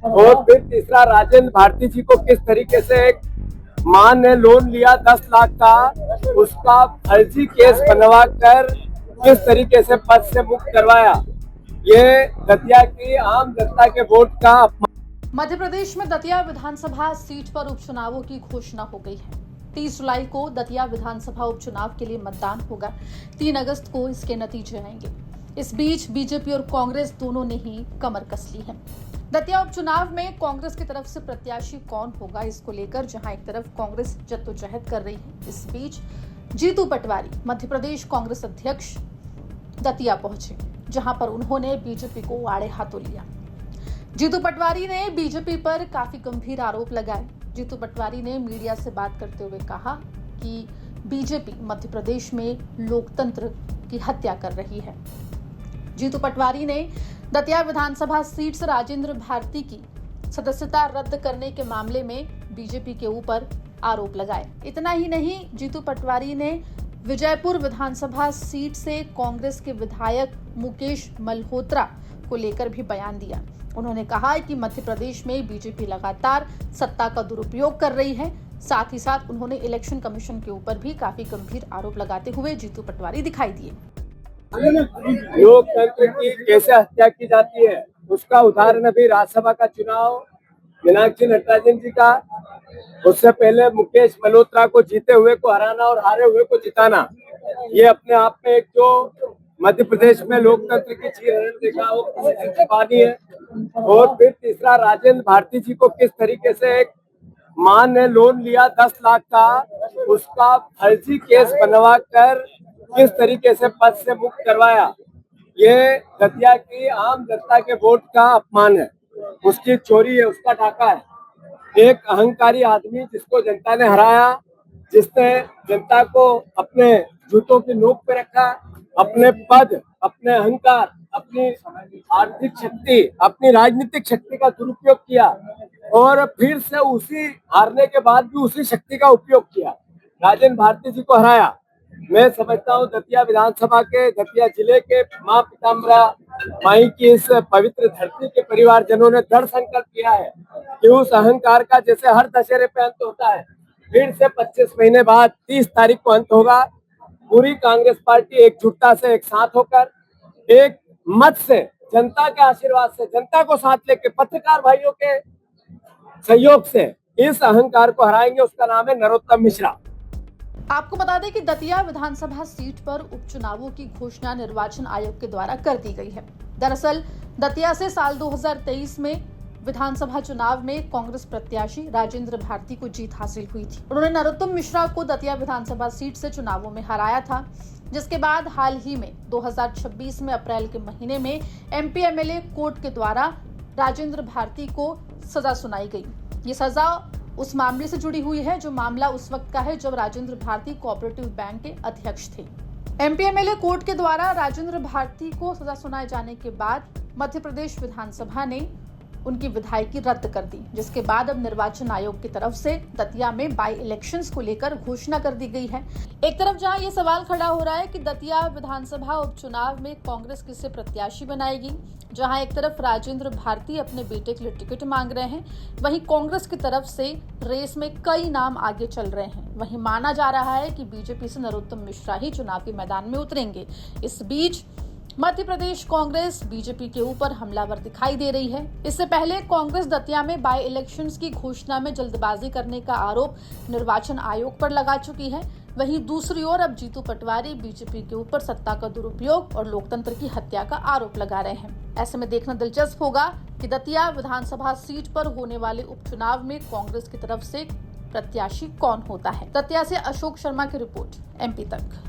और फिर तीसरा राजेंद्र भारती जी को किस तरीके से एक मां ने लोन लिया 10 लाख का, उसका फर्जी केस बनवा कर किस तरीके से पद से मुक्त करवाया, ये दतिया की आम जनता के वोट का अपमान। मध्य प्रदेश में दतिया विधानसभा सीट पर उपचुनावों की घोषणा हो गई है। 30 जुलाई को दतिया विधानसभा उपचुनाव के लिए मतदान होगा। 3 अगस्त को इसके नतीजे आएंगे। इस बीच बीजेपी और कांग्रेस दोनों ने ही कमर कस ली है। दतिया उपचुनाव में कांग्रेस की तरफ से प्रत्याशी कौन होगा, इसको लेकर जहां एक तरफ कांग्रेस जद्दोजहद कर रही है, इस बीच जीतू पटवारी मध्य प्रदेश कांग्रेस अध्यक्ष दतिया पहुंचे, जहां पर उन्होंने बीजेपी को आड़े हाथों लिया। जीतू पटवारी ने बीजेपी पर काफी गंभीर आरोप लगाए। जीतू पटवारी ने मीडिया से बात करते हुए कहा कि बीजेपी मध्य प्रदेश में लोकतंत्र की हत्या कर रही है। जीतू पटवारी ने दतिया विधानसभा सीट से राजेंद्र भारती की सदस्यता रद्द करने के मामले में बीजेपी के ऊपर आरोप लगाए। इतना ही नहीं, जीतू पटवारी ने विजयपुर विधानसभा सीट से कांग्रेस के विधायक मुकेश मल्होत्रा को लेकर भी बयान दिया। उन्होंने कहा कि मध्य प्रदेश में बीजेपी लगातार सत्ता का दुरुपयोग कर रही है। साथ ही साथ उन्होंने इलेक्शन कमीशन के ऊपर भी काफी गंभीर आरोप लगाते हुए जीतू पटवारी दिखाई दिए। लोकतंत्र की कैसे हत्या की जाती है, उसका उदाहरण अभी राज्यसभा का चुनाव मीनाक्षी नटराजन जी का, उससे पहले मुकेश मल्होत्रा को जीते हुए को हराना और हारे हुए को जिताना, ये अपने आप में एक जो मध्य प्रदेश में लोकतंत्र की चीरहरण देखा वो किसी से छुपानी है। और फिर तीसरा राजेंद्र भारती जी को किस तरीके से एक मां ने लोन लिया 10 लाख का, उसका फर्जी केस बनवा कर किस तरीके से पद से मुक्त करवाया, ये दतिया की आम जनता के वोट का अपमान है। उसकी चोरी है, उसका डाका है। एक अहंकारी आदमी जिसको जनता ने हराया, जिसने जनता को अपने जूतों की नोक पे रखा, अपने पद, अपने अहंकार, अपनी आर्थिक शक्ति, अपनी राजनीतिक शक्ति का दुरुपयोग किया और फिर से उसी हारने के बाद भी उसी शक्ति का उपयोग किया, राजेंद्र भारती जी को हराया। मैं समझता हूँ दतिया विधानसभा के, दतिया जिले के मां पीताम्बरा माई की इस पवित्र धरती के परिवारजनों ने दृढ़ संकल्प किया है कि उस अहंकार का जैसे हर दशहरे पे अंत होता है, फिर से 25 महीने बाद 30 तारीख को अंत होगा। पूरी कांग्रेस पार्टी एकजुटता से एक साथ होकर, एक मत से, जनता के आशीर्वाद से, जनता को साथ लेके, पत्रकार भाइयों के सहयोग से इस अहंकार को हराएंगे। उसका नाम है नरोत्तम मिश्रा। आपको बता दें कि दतिया विधानसभा सीट पर उपचुनावों की घोषणा निर्वाचन आयोग के द्वारा कर दी गई है। दरअसल दतिया से साल 2023 में विधानसभा चुनाव में कांग्रेस प्रत्याशी राजेंद्र भारती को जीत हासिल हुई थी। उन्होंने नरोत्तम मिश्रा को दतिया विधानसभा सीट से चुनावों में हराया था, जिसके बाद हाल ही में 2026 में अप्रैल के महीने में एमपी एमएलए कोर्ट के द्वारा राजेंद्र भारती को सजा सुनाई गई। ये सजा उस मामले से जुड़ी हुई है जो मामला उस वक्त का है जब राजेंद्र भारती कोऑपरेटिव बैंक के अध्यक्ष थे। एमपी एमएलए कोर्ट के द्वारा राजेंद्र भारती को सजा सुनाए जाने के बाद मध्य प्रदेश विधानसभा ने उनकी विधायकी रद्द कर दी, जिसके बाद अब निर्वाचन आयोग की तरफ से दतिया में बाई इलेक्शंस को लेकर घोषणा कर दी गई है। एक तरफ जहां ये सवाल खड़ा हो रहा है कि दतिया विधानसभा उपचुनाव में कांग्रेस किसे प्रत्याशी बनाएगी, जहां एक तरफ राजेंद्र भारती अपने बेटे के लिए टिकट मांग रहे हैं, वहीं कांग्रेस की तरफ से रेस में कई नाम आगे चल रहे हैं। वहीं माना जा रहा है कि बीजेपी से नरोत्तम मिश्रा ही चुनावी मैदान में उतरेंगे। इस बीच मध्य प्रदेश कांग्रेस बीजेपी के ऊपर हमलावर दिखाई दे रही है। इससे पहले कांग्रेस दतिया में बाई इलेक्शंस की घोषणा में जल्दबाजी करने का आरोप निर्वाचन आयोग पर लगा चुकी है। वहीं दूसरी ओर अब जीतू पटवारी बीजेपी के ऊपर सत्ता का दुरुपयोग और लोकतंत्र की हत्या का आरोप लगा रहे हैं। ऐसे में देखना दिलचस्प होगा कि दतिया विधानसभा सीट पर होने वाले उपचुनाव में कांग्रेस की तरफ से प्रत्याशी कौन होता है। दतिया से अशोक शर्मा की रिपोर्ट, एमपी तक।